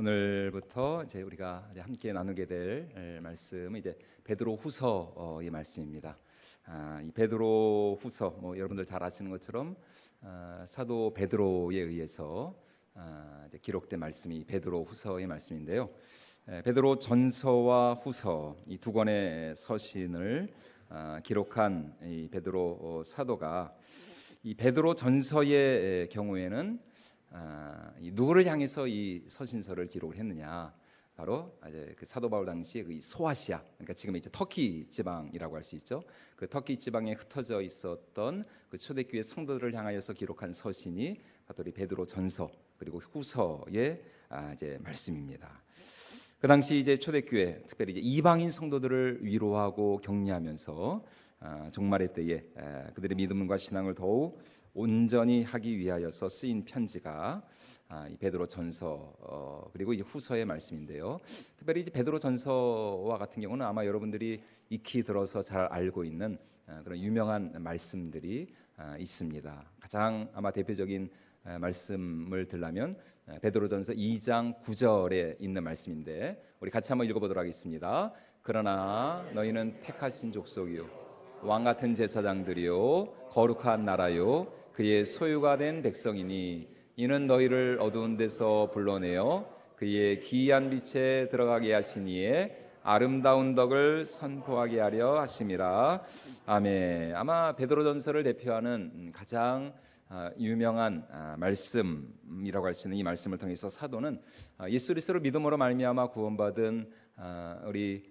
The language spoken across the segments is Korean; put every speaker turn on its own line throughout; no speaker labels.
오늘부터 이제 우리가 함께 나누게 될 말씀은 이제 베드로후서의 말씀입니다. 이 베드로후서 여러분들 잘 아시는 것처럼 사도 베드로에 의해서 이제 기록된 말씀이 베드로후서의 말씀인데요. 베드로 전서와 후서 이 두 권의 서신을 기록한 이 베드로 사도가 이 베드로 전서의 경우에는 누구를 향해서 이 서신서를 기록을 했느냐? 바로 이제 그 사도 바울 당시에 그 소아시아, 그러니까 지금 이제 터키 지방이라고 할 수 있죠. 그 터키 지방에 흩어져 있었던 그 초대교회 성도들을 향하여서 기록한 서신이 바로 이 베드로 전서 그리고 후서의 이제 말씀입니다. 그 당시 이제 초대교회, 특별히 이제 이방인 성도들을 위로하고 격려하면서 종말의 때에 그들의 믿음과 신앙을 더욱 온전히 하기 위하여서 쓰인 편지가 이 베드로 전서 그리고 이제 후서의 말씀인데요. 특별히 이제 베드로 전서와 같은 경우는 아마 여러분들이 익히 들어서 잘 알고 있는 그런 유명한 말씀들이 있습니다. 가장 아마 대표적인 말씀을 들라면 베드로 전서 2장 9절에 있는 말씀인데 우리 같이 한번 읽어보도록 하겠습니다. 그러나 너희는 택하신 족속이요 왕 같은 제사장들이요 거룩한 나라요 그의 소유가 된 백성이니 이는 너희를 어두운 데서 불러내어 그의 기이한 빛에 들어가게 하시니에 아름다운 덕을 선포하게 하려 하심이라. 아멘. 아마 베드로전서를 대표하는 가장 유명한 말씀이라고 할 수 있는 이 말씀을 통해서 사도는 예수 그리스도를 믿음으로 말미암아 구원받은 우리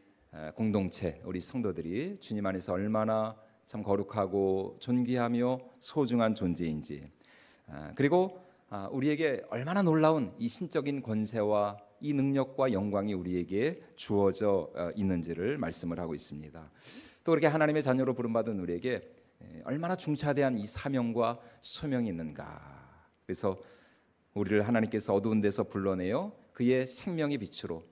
공동체, 우리 성도들이 주님 안에서 얼마나 참 거룩하고 존귀하며 소중한 존재인지, 그리고 우리에게 얼마나 놀라운 이 신적인 권세와 이 능력과 영광이 우리에게 주어져 있는지를 말씀을 하고 있습니다. 또 그렇게 하나님의 자녀로 부름받은 우리에게 얼마나 중차대한 이 사명과 소명이 있는가. 그래서 우리를 하나님께서 어두운 데서 불러내어 그의 생명의 빛으로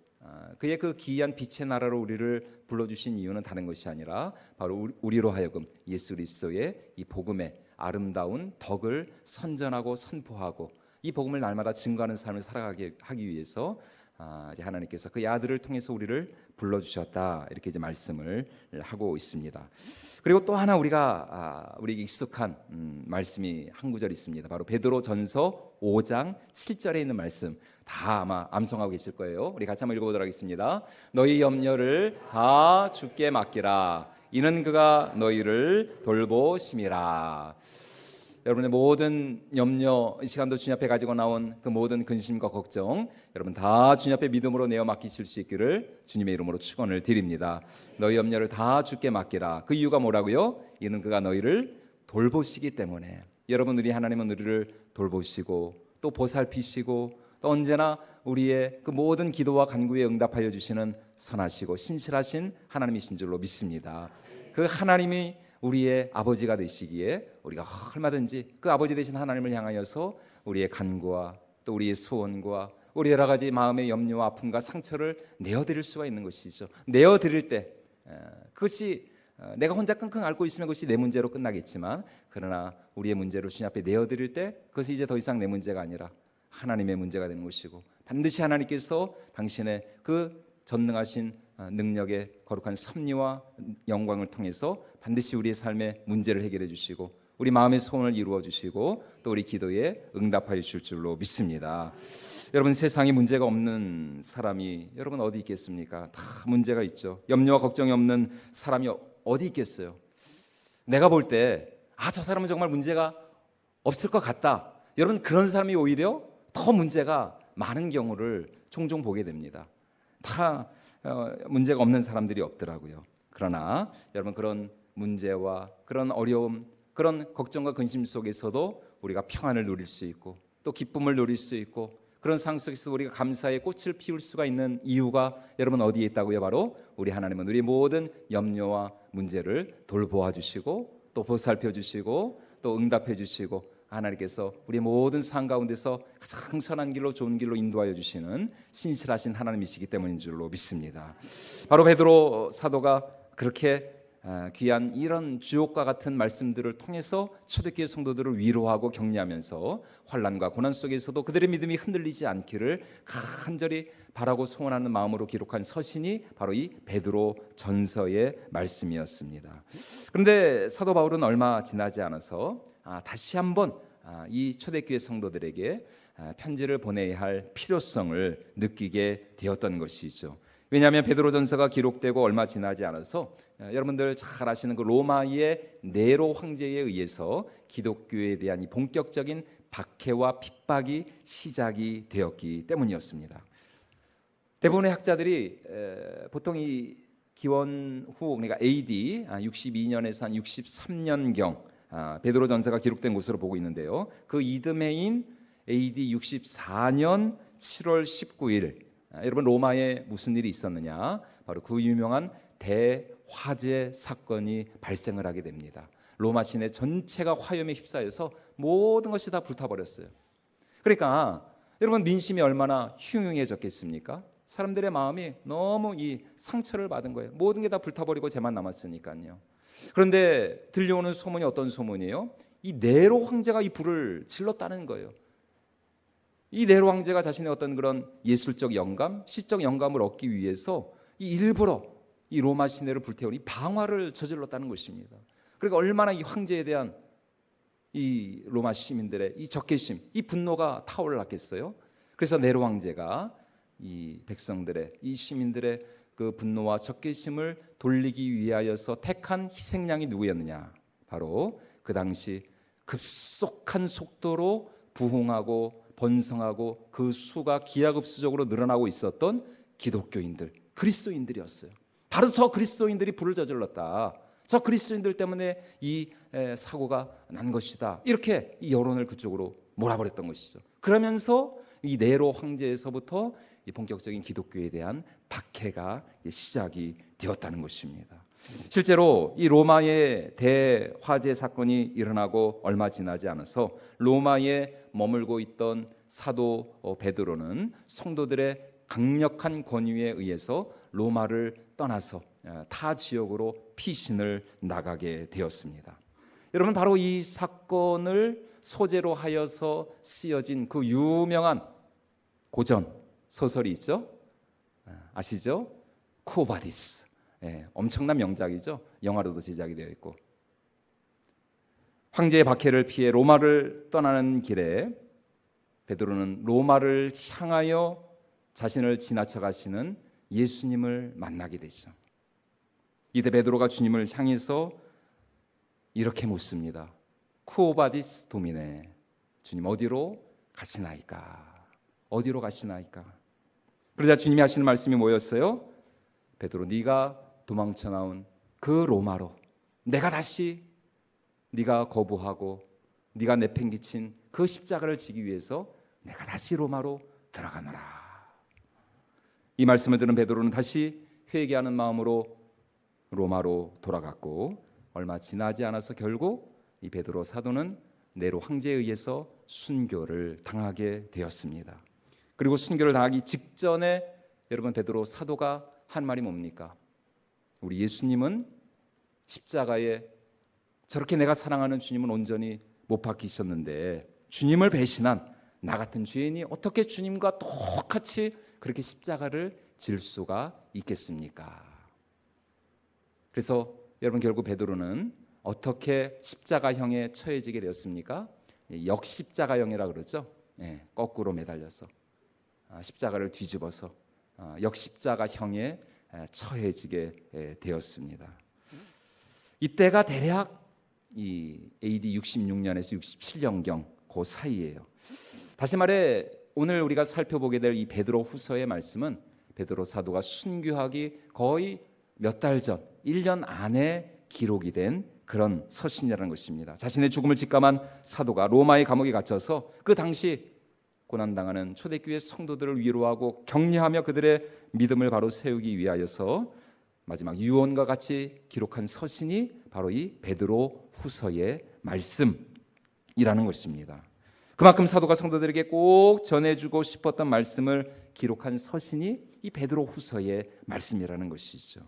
그의 그 기이한 빛의 나라로 우리를 불러주신 이유는 다른 것이 아니라 바로 우리로 하여금 예수 그리스도의 이 복음의 아름다운 덕을 선전하고 선포하고 이 복음을 날마다 증거하는 삶을 살아가게 하기 위해서 이제 하나님께서 그 아들을 통해서 우리를 불러주셨다, 이렇게 이제 말씀을 하고 있습니다. 그리고 또 하나 우리에게 익숙한 말씀이 한 구절 있습니다. 바로 베드로 전서 5장 7절에 있는 말씀, 다 아마 암송하고 계실 거예요. 우리 같이 한번 읽어보도록 하겠습니다. 너희 염려를 다 주께 맡기라. 이는 그가 너희를 돌보심이라. 여러분의 모든 염려, 이 시간도 주님 앞에 가지고 나온 그 모든 근심과 걱정, 여러분 다 주님 앞에 믿음으로 내어 맡기실 수 있기를 주님의 이름으로 축원을 드립니다. 너희 염려를 다 주께 맡기라. 그 이유가 뭐라고요? 이는 그가 너희를 돌보시기 때문에. 여러분, 우리 하나님은 우리를 돌보시고 또 보살피시고 또 언제나 우리의 그 모든 기도와 간구에 응답하여 주시는 선하시고 신실하신 하나님이신 줄로 믿습니다. 그 하나님이 우리의 아버지가 되시기에 우리가 얼마든지 그 아버지 되신 하나님을 향하여서 우리의 간구와 또 우리의 소원과 우리 여러 가지 마음의 염려와 아픔과 상처를 내어드릴 수가 있는 것이죠. 내어드릴 때 그것이 내가 혼자 끙끙 앓고 있으면 그것이 내 문제로 끝나겠지만, 그러나 우리의 문제를 주님 앞에 내어드릴 때 그것이 이제 더 이상 내 문제가 아니라 하나님의 문제가 되는 것이고, 반드시 하나님께서 당신의 그 전능하신 능력의 거룩한 섭리와 영광을 통해서 반드시 우리의 삶의 문제를 해결해 주시고 우리 마음의 소원을 이루어 주시고 또 우리 기도에 응답하여 주실 줄로 믿습니다. 여러분, 세상에 문제가 없는 사람이 여러분 어디 있겠습니까? 다 문제가 있죠. 염려와 걱정이 없는 사람이 어디 있겠어요? 내가 볼 때 저 사람은 정말 문제가 없을 것 같다. 여러분, 그런 사람이 오히려 더 문제가 많은 경우를 종종 보게 됩니다. 다 문제가 없는 사람들이 없더라고요. 그러나 여러분, 그런 문제와 그런 어려움, 그런 걱정과 근심 속에서도 우리가 평안을 누릴 수 있고 또 기쁨을 누릴 수 있고 그런 상황 속에서 우리가 감사의 꽃을 피울 수가 있는 이유가 여러분 어디에 있다고요? 바로 우리 하나님은 우리의 모든 염려와 문제를 돌보아 주시고 또 보살펴 주시고 또 응답해 주시고 하나님께서 우리 모든 상황 가운데서 가장 선한 길로 좋은 길로 인도하여 주시는 신실하신 하나님이시기 때문인 줄로 믿습니다. 바로 베드로 사도가 그렇게 귀한 이런 주옥과 같은 말씀들을 통해서 초대교회 성도들을 위로하고 격려하면서 환난과 고난 속에서도 그들의 믿음이 흔들리지 않기를 간절히 바라고 소원하는 마음으로 기록한 서신이 바로 이 베드로 전서의 말씀이었습니다. 그런데 사도 바울은 얼마 지나지 않아서 다시 한번 이 초대교회 성도들에게 편지를 보내야 할 필요성을 느끼게 되었던 것이죠. 왜냐하면 베드로전서가 기록되고 얼마 지나지 않아서 여러분들 잘 아시는 그 로마의 네로 황제에 의해서 기독교에 대한 이 본격적인 박해와 핍박이 시작이 되었기 때문이었습니다. 대부분의 학자들이 보통 이 기원 후 그러니까 AD 62년에서 한 63년경 베드로전서가 기록된 것으로 보고 있는데요. 그 이듬해인 AD 64년 7월 19일 여러분 로마에 무슨 일이 있었느냐? 바로 그 유명한 대화재 사건이 발생을 하게 됩니다. 로마 시내 전체가 화염에 휩싸여서 모든 것이 다 불타버렸어요. 그러니까 여러분 민심이 얼마나 흉흉해졌겠습니까? 사람들의 마음이 너무 이 상처를 받은 거예요. 모든 게 다 불타버리고 쟤만 남았으니까요. 그런데 들려오는 소문이 어떤 소문이에요? 이 네로 황제가 이 불을 질렀다는 거예요. 이 네로 황제가 자신의 어떤 그런 예술적 영감, 시적 영감을 얻기 위해서 일부러 이 로마 시내를 불태운 이 방화를 저질렀다는 것입니다. 그러니까 얼마나 이 황제에 대한 이 로마 시민들의 이 적개심, 이 분노가 타올랐겠어요. 그래서 네로 황제가 이 백성들의, 이 시민들의 그 분노와 적개심을 돌리기 위하여서 택한 희생양이 누구였느냐? 바로 그 당시 급속한 속도로 부흥하고 번성하고 그 수가 기하급수적으로 늘어나고 있었던 기독교인들, 그리스도인들이었어요. 바로 저 그리스도인들이 불을 저질렀다. 저 그리스도인들 때문에 이 사고가 난 것이다. 이렇게 이 여론을 그쪽으로 몰아버렸던 것이죠. 그러면서 이 네로 황제에서부터 이 본격적인 기독교에 대한 박해가 시작이 되었다는 것입니다. 실제로 이 로마의 대화재 사건이 일어나고 얼마 지나지 않아서 로마에 머물고 있던 사도 베드로는 성도들의 강력한 권위에 의해서 로마를 떠나서 타 지역으로 피신을 나가게 되었습니다. 여러분 바로 이 사건을 소재로 하여서 쓰여진 그 유명한 고전 소설이 있죠. 아시죠? 쿠오바디스. 엄청난 명작이죠. 영화로도 제작이 되어 있고 황제의 박해를 피해 로마를 떠나는 길에 베드로는 로마를 향하여 자신을 지나쳐 가시는 예수님을 만나게 되죠. 이때 베드로가 주님을 향해서 이렇게 묻습니다. 쿠오바디스 도미네, 주님 어디로 가시나이까? 어디로 가시나이까? 그러자 주님이 하시는 말씀이 뭐였어요? 베드로, 네가 도망쳐 나온 그 로마로 내가 다시 네가 거부하고 네가 내팽개친 그 십자가를 지기 위해서 내가 다시 로마로 들어가노라. 이 말씀을 들은 베드로는 다시 회개하는 마음으로 로마로 돌아갔고 얼마 지나지 않아서 결국 이 베드로 사도는 네로 황제에 의해서 순교를 당하게 되었습니다. 그리고 순교를 당하기 직전에 여러분 베드로 사도가 한 말이 뭡니까? 우리 예수님은 십자가에 저렇게 내가 사랑하는 주님은 온전히 못 박히셨는데 주님을 배신한 나 같은 죄인이 어떻게 주님과 똑같이 그렇게 십자가를 질 수가 있겠습니까? 그래서 여러분 결국 베드로는 어떻게 십자가형에 처해지게 되었습니까? 역십자가형이라 그러죠. 거꾸로 매달려서 십자가를 뒤집어서 역십자가형에 처해지게 되었습니다. 이때가 대략 이 AD 66년에서 67년경 그 사이예요. 다시 말해 오늘 우리가 살펴보게 될 이 베드로 후서의 말씀은 베드로 사도가 순교하기 거의 몇 달 전, 1년 안에 기록이 된 그런 서신이라는 것입니다. 자신의 죽음을 직감한 사도가 로마의 감옥에 갇혀서 그 당시 고난당하는 초대교회 성도들을 위로하고 격려하며 그들의 믿음을 바로 세우기 위하여서 마지막 유언과 같이 기록한 서신이 바로 이 베드로 후서의 말씀이라는 것입니다. 그만큼 사도가 성도들에게 꼭 전해주고 싶었던 말씀을 기록한 서신이 이 베드로 후서의 말씀이라는 것이죠.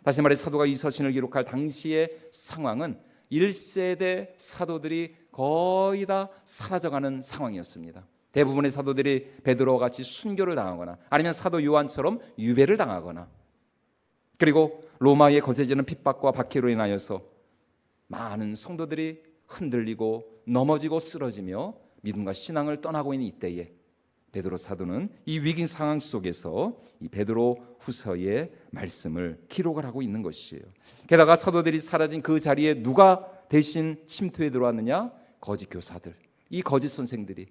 다시 말해 사도가 이 서신을 기록할 당시의 상황은 1세대 사도들이 거의 다 사라져가는 상황이었습니다. 대부분의 사도들이 베드로와 같이 순교를 당하거나 아니면 사도 요한처럼 유배를 당하거나, 그리고 로마의 거세지는 핍박과 박해로 인하여서 많은 성도들이 흔들리고 넘어지고 쓰러지며 믿음과 신앙을 떠나고 있는 이때에 베드로 사도는 이 위기 상황 속에서 이 베드로 후서의 말씀을 기록을 하고 있는 것이에요. 게다가 사도들이 사라진 그 자리에 누가 대신 침투해 들어왔느냐? 거짓 교사들, 이 거짓 선생들이.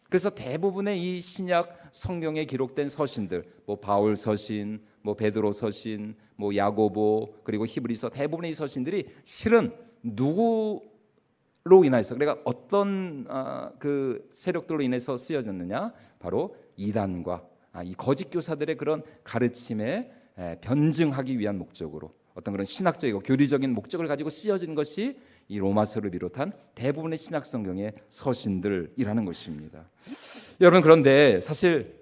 그래서 대부분의 이 신약 성경에 기록된 서신들, 뭐 바울 서신, 뭐 베드로 서신, 뭐 야고보, 그리고 히브리서, 대부분의 이 서신들이 실은 누구로 인해서, 그러니까 어떤 그 세력들로 인해서 쓰여졌느냐? 바로 이단과 이 거짓 교사들의 그런 가르침에 변증하기 위한 목적으로, 어떤 그런 신학적이고 교리적인 목적을 가지고 쓰여진 것이 이 로마서를 비롯한 대부분의 신약 성경의 서신들이라는 것입니다. 여러분, 그런데 사실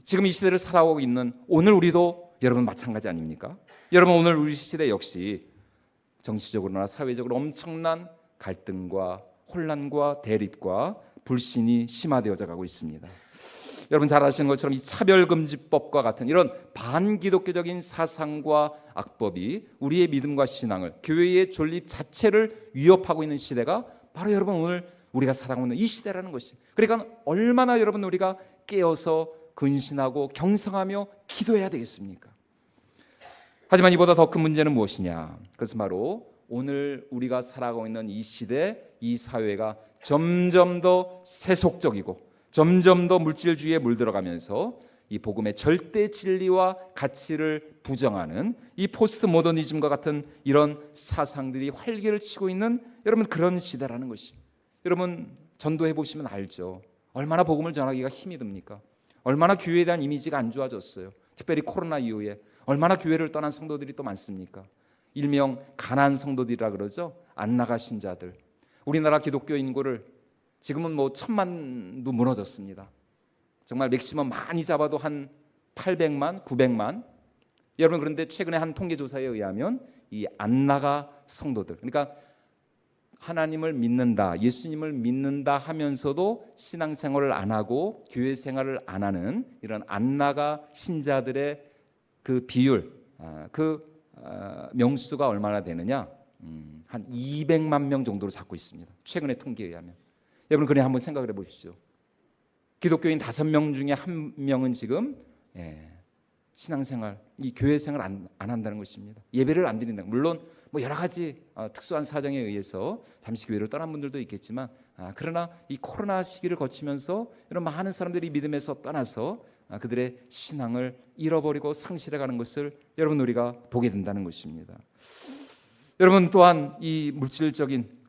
지금 이 시대를 살아가고 있는 오늘 우리도 여러분 마찬가지 아닙니까? 여러분, 오늘 우리 시대 역시 정치적으로나 사회적으로 엄청난 갈등과 혼란과 대립과 불신이 심화되어져 가고 있습니다. 여러분 잘 아시는 것처럼 이 차별금지법과 같은 이런 반기독교적인 사상과 악법이 우리의 믿음과 신앙을, 교회의 존립 자체를 위협하고 있는 시대가 바로 여러분 오늘 우리가 살아가고 있는 이 시대라는 것이. 그러니까 얼마나 여러분 우리가 깨어서 근신하고 경성하며 기도해야 되겠습니까? 하지만 이보다 더 큰 문제는 무엇이냐? 그것은 바로 오늘 우리가 살아가고 있는 이 시대, 이 사회가 점점 더 세속적이고 점점 더 물질주의에 물들어가면서 이 복음의 절대 진리와 가치를 부정하는 이 포스트 모더니즘과 같은 이런 사상들이 활기를 치고 있는 여러분 그런 시대라는 것이. 여러분 전도해 보시면 알죠. 얼마나 복음을 전하기가 힘이 듭니까? 얼마나 교회에 대한 이미지가 안 좋아졌어요. 특별히 코로나 이후에 얼마나 교회를 떠난 성도들이 또 많습니까? 일명 가난 성도들이라 그러죠. 안 나가신 자들. 우리나라 기독교 인구를 지금은 뭐 1000만도 무너졌습니다. 정말 맥시멈 많이 잡아도 한 800만, 900만. 여러분 그런데 최근에 한 통계조사에 의하면 이 안 나가 성도들, 그러니까 하나님을 믿는다, 예수님을 믿는다 하면서도 신앙생활을 안 하고 교회 생활을 안 하는 이런 안 나가 신자들의 그 비율, 명수가 얼마나 되느냐? 한 200만 명 정도로 잡고 있습니다. 최근의 통계에 의하면. 여러분 그냥 한번 생각을 해보십시오. 기독교인 5명 중에 1명은 지금 신앙생활, 이 교회생활 안 한다는 것입니다. 예배를 안 드린다. 물론 뭐 여러 가지 특수한 사정에 의해서 잠시 교회를 떠난 분들도 있겠지만, 그러나 이 코로나 시기를 거치면서 이런 많은 사람들이 믿음에서 떠나서 그들의 신앙을 잃어버리고 상실해가는 것을 여러분 우리가 보게 된다는 것입니다. 여러분 또한 이 물질적인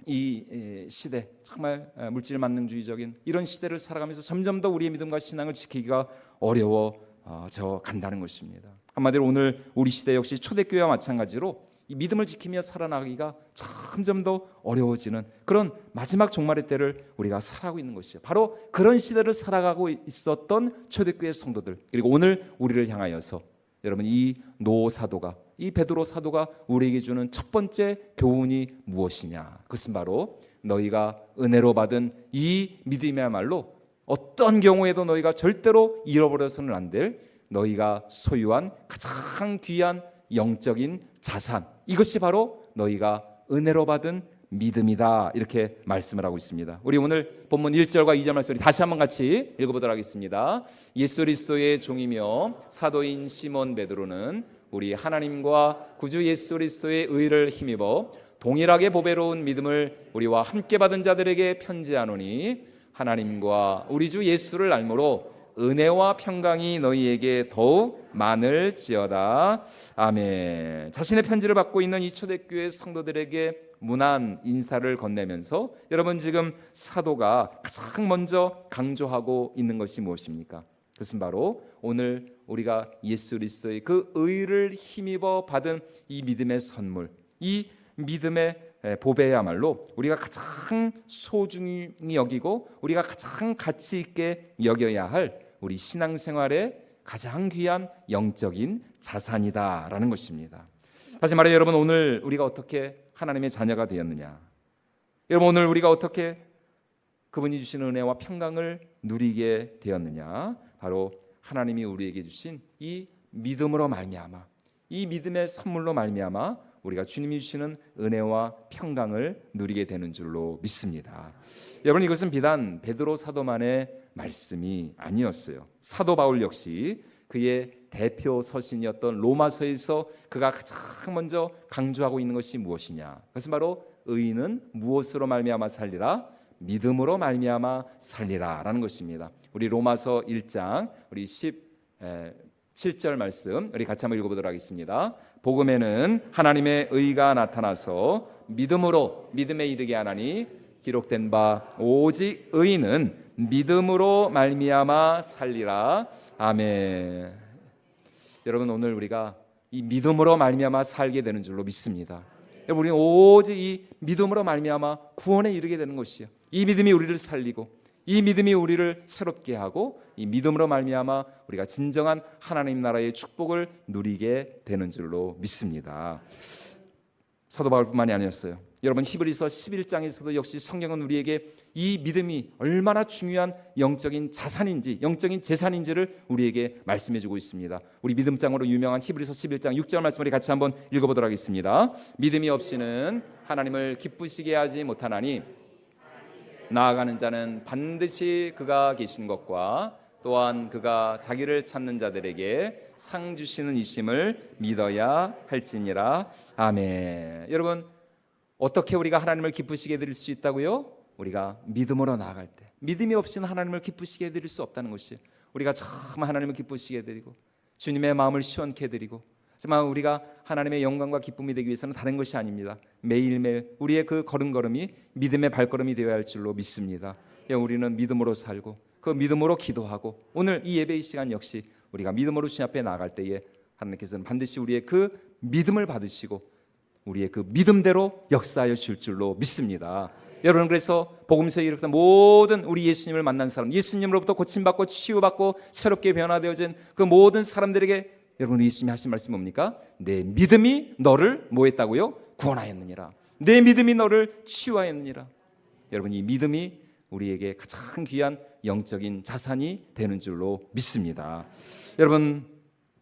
이 시대, 정말 물질 만능주의적인 이런 시대를 살아가면서 점점 더 우리의 믿음과 신앙을 지키기가 어려워져 간다는 것입니다. 한마디로 오늘 우리 시대 역시 초대교회와 마찬가지로 이 믿음을 지키며 살아나가기가 점점 더 어려워지는 그런 마지막 종말의 때를 우리가 살아가고 있는 것이죠. 바로 그런 시대를 살아가고 있었던 초대교회 성도들, 그리고 오늘 우리를 향하여서 여러분 이 노 사도가, 이 베드로 사도가 우리에게 주는 첫 번째 교훈이 무엇이냐? 그것은 바로 너희가 은혜로 받은 이 믿음이야말로 어떤 경우에도 너희가 절대로 잃어버려서는 안 될 너희가 소유한 가장 귀한 영적인 자산, 이것이 바로 너희가 은혜로 받은 믿음이다, 이렇게 말씀을 하고 있습니다. 우리 오늘 본문 1절과 2절 말씀을 다시 한번 같이 읽어보도록 하겠습니다. 예수 그리스도의 종이며 사도인 시몬 베드로는 우리 하나님과 구주 예수 그리스도의 의를 힘입어 동일하게 보배로운 믿음을 우리와 함께 받은 자들에게 편지하노니 하나님과 우리 주 예수를 알므로 은혜와 평강이 너희에게 더욱 많을지어다. 아멘. 자신의 편지를 받고 있는 이 초대교회 성도들에게 문안 인사를 건네면서 여러분 지금 사도가 가장 먼저 강조하고 있는 것이 무엇입니까? 그것은 바로 오늘 우리가 예수 그리스도의 그 의를 힘입어 받은 이 믿음의 선물, 이 믿음의 보배야말로 우리가 가장 소중히 여기고 우리가 가장 가치 있게 여겨야 할 우리 신앙생활의 가장 귀한 영적인 자산이다라는 것입니다. 다시 말해 여러분, 오늘 우리가 어떻게 하나님의 자녀가 되었느냐? 여러분, 오늘 우리가 어떻게 그분이 주신 은혜와 평강을 누리게 되었느냐? 바로 하나님이 우리에게 주신 이 믿음으로 말미암아, 이 믿음의 선물로 말미암아 우리가 주님이 주시는 은혜와 평강을 누리게 되는 줄로 믿습니다. 여러분, 이것은 비단 베드로 사도만의 말씀이 아니었어요. 사도 바울 역시 그의 대표 서신이었던 로마서에서 그가 가장 먼저 강조하고 있는 것이 무엇이냐? 그것은 바로 의인은 무엇으로 말미암아 살리라? 믿음으로 말미암아 살리라라는 것입니다. 우리 로마서 1장 우리 17절 말씀 우리 같이 한번 읽어보도록 하겠습니다. 복음에는 하나님의 의가 나타나서 믿음으로 믿음에 이르게 하나니 기록된 바 오직 의인은 믿음으로 말미암아 살리라. 아멘. 여러분, 오늘 우리가 이 믿음으로 말미암아 살게 되는 줄로 믿습니다. 여러분, 우리는 오직 이 믿음으로 말미암아 구원에 이르게 되는 것이요, 이 믿음이 우리를 살리고 이 믿음이 우리를 새롭게 하고 이 믿음으로 말미암아 우리가 진정한 하나님 나라의 축복을 누리게 되는 줄로 믿습니다. 사도 바울뿐만이 아니었어요. 여러분, 히브리서 11장에서도 역시 성경은 우리에게 이 믿음이 얼마나 중요한 영적인 자산인지, 영적인 재산인지를 우리에게 말씀해주고 있습니다. 우리 믿음장으로 유명한 히브리서 11장 6절 말씀을 같이 한번 읽어보도록 하겠습니다. 믿음이 없이는 하나님을 기쁘시게 하지 못하나니 나아가는 자는 반드시 그가 계신 것과 또한 그가 자기를 찾는 자들에게 상 주시는 이심을 믿어야 할지니라. 아멘. 여러분, 어떻게 우리가 하나님을 기쁘시게 드릴 수 있다고요? 우리가 믿음으로 나아갈 때, 믿음이 없이는 하나님을 기쁘시게 드릴 수 없다는 것이에요. 우리가 참 하나님을 기쁘시게 드리고 주님의 마음을 시원케 드리고, 하지만 우리가 하나님의 영광과 기쁨이 되기 위해서는 다른 것이 아닙니다. 매일매일 우리의 그 걸음걸음이 믿음의 발걸음이 되어야 할 줄로 믿습니다. 우리는 믿음으로 살고 그 믿음으로 기도하고, 오늘 이 예배의 시간 역시 우리가 믿음으로 주님 앞에 나아갈 때에 하나님께서는 반드시 우리의 그 믿음을 받으시고 우리의 그 믿음대로 역사하여 주실 줄로 믿습니다. 여러분, 그래서 복음서에 이르렀던 모든 우리 예수님을 만난 사람, 예수님으로부터 고침받고 치유받고 새롭게 변화되어진 그 모든 사람들에게 여러분, 예수님이 하신 말씀이 뭡니까? 내 믿음이 너를 뭐했다고요? 구원하였느니라. 내 믿음이 너를 치유하였느니라. 여러분, 이 믿음이 우리에게 가장 귀한 영적인 자산이 되는 줄로 믿습니다. 여러분,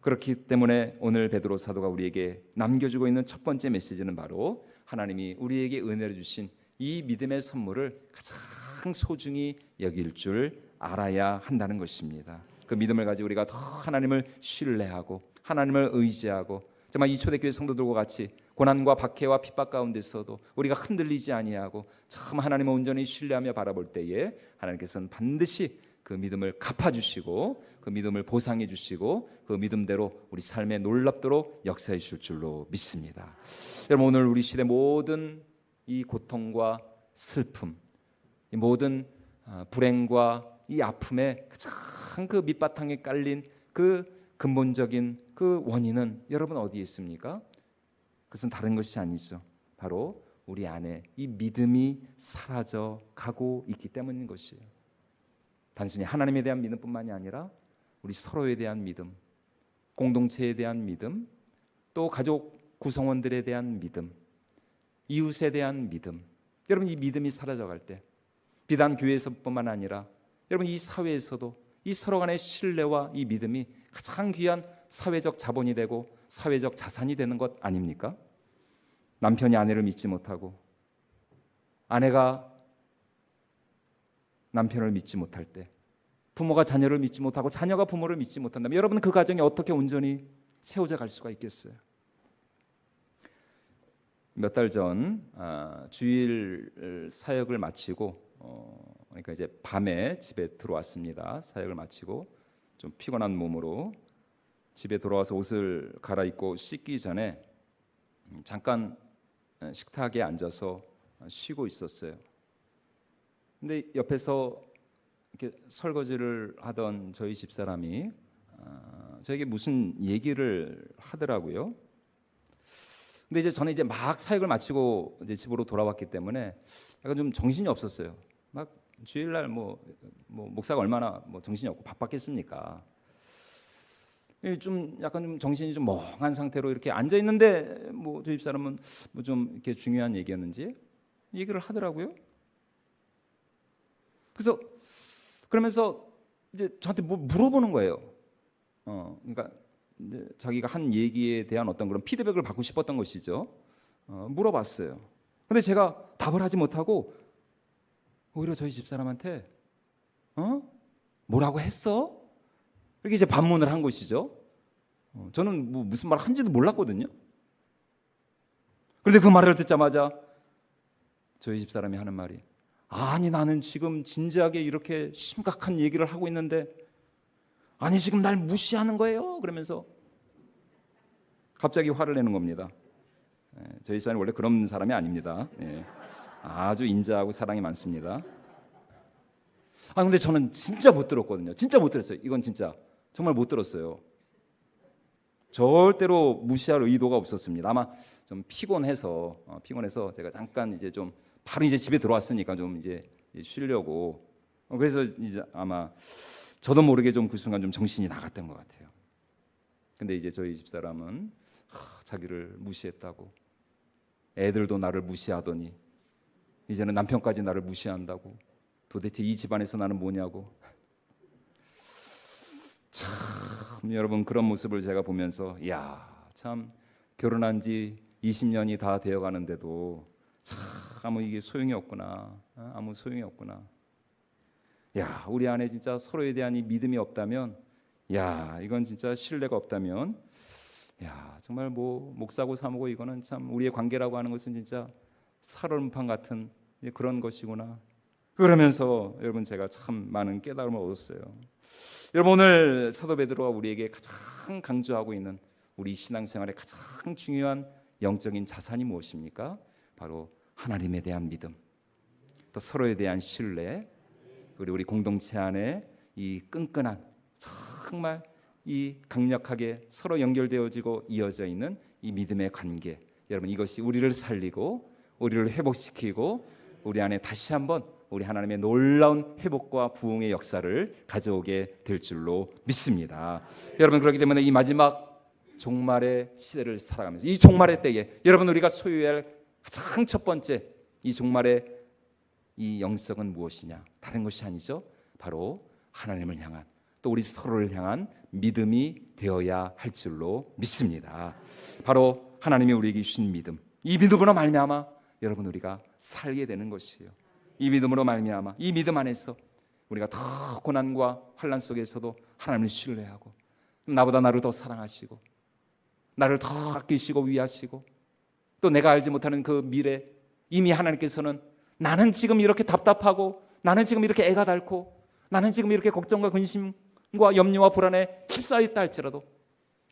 그렇기 때문에 오늘 베드로 사도가 우리에게 남겨주고 있는 첫 번째 메시지는 바로 하나님이 우리에게 은혜를 주신 이 믿음의 선물을 가장 소중히 여길 줄 알아야 한다는 것입니다. 그 믿음을 가지고 우리가 더 하나님을 신뢰하고 하나님을 의지하고, 정말 이 초대교회 성도들과 같이 고난과 박해와 핍박 가운데서도 우리가 흔들리지 아니하고 참 하나님을 온전히 신뢰하며 바라볼 때에 하나님께서는 반드시 그 믿음을 갚아주시고 그 믿음을 보상해 주시고 그 믿음대로 우리 삶에 놀랍도록 역사해 주실 줄로 믿습니다. 여러분, 오늘 우리 시대 모든 이 고통과 슬픔, 이 모든 불행과 이 아픔의 가장 그 밑바탕에 깔린 그 근본적인 그 원인은 여러분 어디에 있습니까? 그것은 다른 것이 아니죠. 바로 우리 안에 이 믿음이 사라져 가고 있기 때문인 것이에요. 단순히 하나님에 대한 믿음뿐만이 아니라 우리 서로에 대한 믿음, 공동체에 대한 믿음, 또 가족 구성원들에 대한 믿음, 이웃에 대한 믿음. 여러분, 이 믿음이 사라져갈 때 비단 교회에서뿐만 아니라 여러분 이 사회에서도 이 서로 간의 신뢰와 이 믿음이 가장 귀한 사회적 자본이 되고 사회적 자산이 되는 것 아닙니까? 남편이 아내를 믿지 못하고 아내가 남편을 믿지 못할 때, 부모가 자녀를 믿지 못하고 자녀가 부모를 믿지 못한다면 여러분, 그 가정이 어떻게 온전히 세워져 갈 수가 있겠어요? 몇 달 전 주일 사역을 마치고 그러니까 이제 밤에 집에 들어왔습니다. 사역을 마치고 좀 피곤한 몸으로 집에 돌아와서 옷을 갈아입고 씻기 전에 잠깐 식탁에 앉아서 쉬고 있었어요. 근데 옆에서 이렇게 설거지를 하던 저희 집사람이 저에게 무슨 얘기를 하더라고요. 근데 이제 저는 막 사역을 마치고 이제 집으로 돌아왔기 때문에 약간 좀 정신이 없었어요. 막 주일날 뭐 목사가 얼마나 정신이 없고 바빴겠습니까? 좀 약간 좀 정신이 좀 멍한 상태로 이렇게 앉아 있는데 뭐 저 집사람은 뭐 좀 이렇게 중요한 얘기였는지 얘기를 하더라고요. 그래서 그러면서 이제 저한테 뭐 물어보는 거예요. 그러니까 이제 자기가 한 얘기에 대한 어떤 그런 피드백을 받고 싶었던 것이죠. 물어봤어요. 근데 제가 답을 하지 못하고 오히려 저희 집사람한테 뭐라고 했어? 이렇게 이제 반문을 한 것이죠. 저는 뭐 무슨 말 한지도 몰랐거든요. 그런데 그 말을 듣자마자 저희 집사람이 하는 말이, 아니 나는 지금 진지하게 이렇게 심각한 얘기를 하고 있는데 아니 지금 날 무시하는 거예요? 그러면서 갑자기 화를 내는 겁니다. 저희 집사람이 원래 그런 사람이 아닙니다. 아주 인자하고 사랑이 많습니다. 근데 저는 진짜 못 들었거든요. 진짜 못 들었어요. 이건 진짜 정말 못 들었어요. 절대로 무시할 의도가 없었습니다. 아마 좀 피곤해서 제가 잠깐 이제 좀 바로 이제 집에 들어왔으니까 좀 이제 쉬려고 그래서 이제 아마 저도 모르게 좀 그 순간 좀 정신이 나갔던 것 같아요. 근데 이제 저희 집사람은 자기를 무시했다고, 애들도 나를 무시하더니 이제는 남편까지 나를 무시한다고, 도대체 이 집안에서 나는 뭐냐고. 참 여러분, 그런 모습을 제가 보면서 참 결혼한 지 20년이 다 되어 가는데도 참 아무 이게 소용이 없구나. 아무 소용이 없구나. 우리 안에 진짜 서로에 대한 이 믿음이 없다면, 이건 진짜 신뢰가 없다면, 정말 뭐 목사고 사모고 이거는 참 우리의 관계라고 하는 것은 진짜 살얼음판 같은 그런 것이구나. 그러면서 여러분 제가 참 많은 깨달음을 얻었어요. 여러분, 오늘 사도 베드로가 우리에게 가장 강조하고 있는 우리 신앙생활의 가장 중요한 영적인 자산이 무엇입니까? 바로 하나님에 대한 믿음, 또 서로에 대한 신뢰, 그리고 우리 공동체 안에 이 끈끈한, 정말 이 강력하게 서로 연결되어지고 이어져 있는 이 믿음의 관계. 여러분, 이것이 우리를 살리고 우리를 회복시키고 우리 안에 다시 한번 우리 하나님의 놀라운 회복과 부흥의 역사를 가져오게 될 줄로 믿습니다. 여러분, 그렇기 때문에 이 마지막 종말의 시대를 살아가면서 이 종말의 때에 여러분, 우리가 소유해야 할 가장 첫 번째 이 종말의 이 영성은 무엇이냐? 다른 것이 아니죠. 바로 하나님을 향한, 또 우리 서로를 향한 믿음이 되어야 할 줄로 믿습니다. 바로 하나님이 우리에게 주신 믿음, 이 믿음으로 말미암아 여러분 우리가 살게 되는 것이에요. 이 믿음으로 말미암아 이 믿음 안에서 우리가 더 고난과 환난 속에서도 하나님을 신뢰하고, 나보다 나를 더 사랑하시고 나를 더 아끼시고 위하시고, 또 내가 알지 못하는 그 미래, 이미 하나님께서는 나는 지금 이렇게 답답하고, 나는 지금 이렇게 애가 닳고, 나는 지금 이렇게 걱정과 근심과 염려와 불안에 휩싸여 있다 할지라도,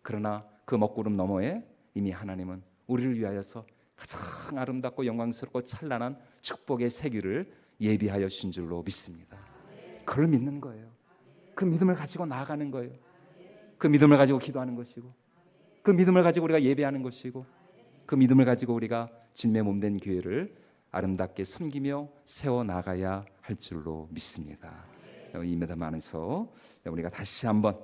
그러나 그 먹구름 너머에 이미 하나님은 우리를 위하여서 가장 아름답고 영광스럽고 찬란한 축복의 세기를 예비하여 주신 줄로 믿습니다. 그걸 믿는 거예요. 그 믿음을 가지고 나아가는 거예요. 그 믿음을 가지고 기도하는 것이고, 그 믿음을 가지고 우리가 예배하는 것이고, 그 믿음을 가지고 우리가 진매 몸된 교회를 아름답게 섬기며 세워나가야 할 줄로 믿습니다. 이 믿음 안에서 우리가 다시 한번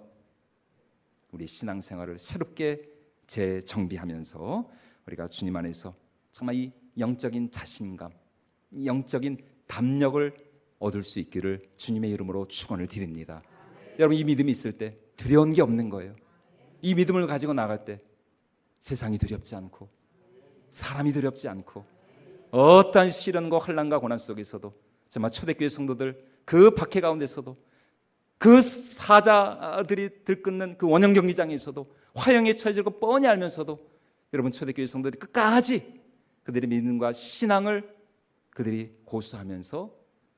우리 신앙생활을 새롭게 재정비하면서 우리가 주님 안에서 정말 이 영적인 자신감, 영적인 담력을 얻을 수 있기를 주님의 이름으로 축원을 드립니다. 여러분, 이 믿음이 있을 때 두려운 게 없는 거예요. 이 믿음을 가지고 나갈 때 세상이 두렵지 않고, 사람이 두렵지 않고, 어떠한 시련과 환난과 고난 속에서도, 정말 초대교회 성도들 그 박해 가운데서도, 그 사자들이 들끓는 그 원형 경기장에서도, 화형에 처해지고 뻔히 알면서도 여러분, 초대교회 성도들이 끝까지 그들의 믿음과 신앙을 그들이 고수하면서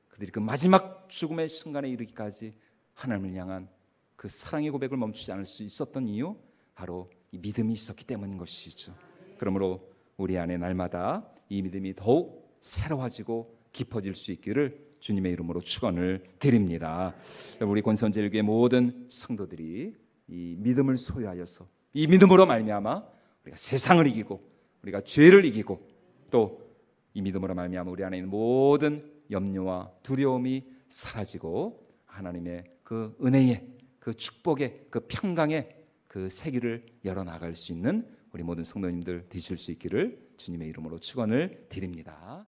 그들이 그 마지막 죽음의 순간에 이르기까지 하나님을 향한 그 사랑의 고백을 멈추지 않을 수 있었던 이유, 바로 이 믿음이 있었기 때문인 것이죠. 그러므로 우리 안에 날마다 이 믿음이 더욱 새로워지고 깊어질 수 있기를 주님의 이름으로 축원을 드립니다. 우리 권선제일교회 모든 성도들이 이 믿음을 소유하여서 이 믿음으로 말미암아 우리가 세상을 이기고, 우리가 죄를 이기고, 또 이 믿음으로 말미암아 우리 안에 있는 모든 염려와 두려움이 사라지고 하나님의 그 은혜의, 그 축복의, 그 평강의 그 그 세기를 열어 나갈 수 있는 우리 모든 성도님들 되실 수 있기를 주님의 이름으로 축원을 드립니다.